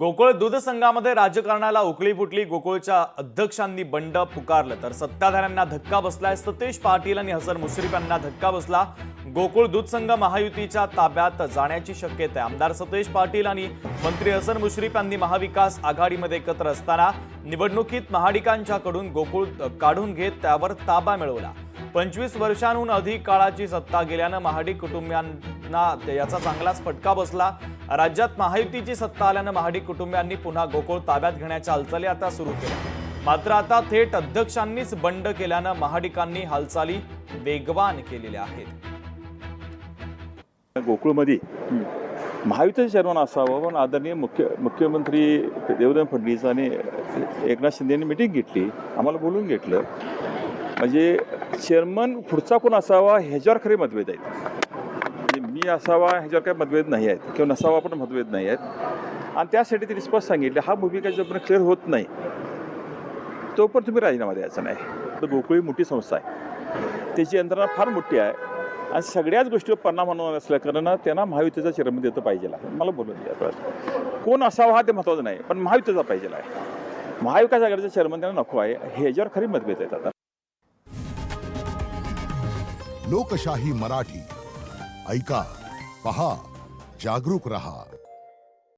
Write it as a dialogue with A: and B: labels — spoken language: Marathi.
A: गोकुळ दूध संघामध्ये राजकारणाला उकळी फुटली। गोकुळच्या अध्यक्षांनी बंड पुकारलं तर सत्ताधाऱ्यांना धक्का बसलाय। सतेज पाटील आणि हसन मुश्रीफ यांना धक्का बसला। गोकुळ दूध संघ महायुतीच्या ताब्यात जाण्याची शक्यता आहे। आमदार सतेज पाटील आणि मंत्री हसन मुश्रीफ यांनी महाविकास आघाडीमध्ये एकत्र असताना निवडणुकीत महाडिकांच्याकडून गोकुळ काढून घेत त्यावर ताबा मिळवला। 25 वर्षांहून अधिक काळाची सत्ता गेल्यानं महाडिक कुटुंबियांना याचा चांगलाच फटका बसला। राज्यात महायुतीची सत्ता आल्यानं महाडिक कुटुंबियांनी पुन्हा गोकुळ ताब्यात घेण्याच्या हालचाली आता सुरू केल्या। मात्र आता थेट अध्यक्षांनीच बंड केल्यानं महाडिकांनी हालचाली वेगवान केलेल्या आहेत।
B: गोकुळमध्ये महायुतीचे चेअरमन असावं पण आदरणीय मुख्यमंत्री देवेंद्र फडणवीस आणि एकनाथ शिंदे यांनी मिटिंग घेतली, आम्हाला बोलून घेतलं। म्हणजे चेअरमन पुढचा कोण असावा ह्याच्यावर खरे मतभेद आहेत। म्हणजे मी असावा ह्याच्यावर काही मतभेद नाही आहेत किंवा नसावा पण मतभेद नाही आहेत। आणि त्यासाठी त्यांनी स्पष्ट सांगितलं हा भूमिका जोपर्यंत क्लिअर होत नाही तोपर्यंत तुम्ही राजीनामा द्यायचा नाही। तर गोकुळ ही मोठी संस्था आहे, त्याची यंत्रणा फार मोठी आहे आणि सगळ्याच गोष्टीवर परिणाम होणार असल्याकारणानं त्यांना महायुतीचा चेअरमन देतं पाहिजे आहे। मला बोलून द्या कोण असावा हा ते महत्त्वाचं नाही, पण महायुतीचा पाहिजे आहे। महाविकास आघाडीचा चेअरमन त्यांना नको आहे, ह्याच्यावर खरी मतभेद आहेत। आता
C: लोकशाही मराठी ऐका, पहा, जागरूक रहा।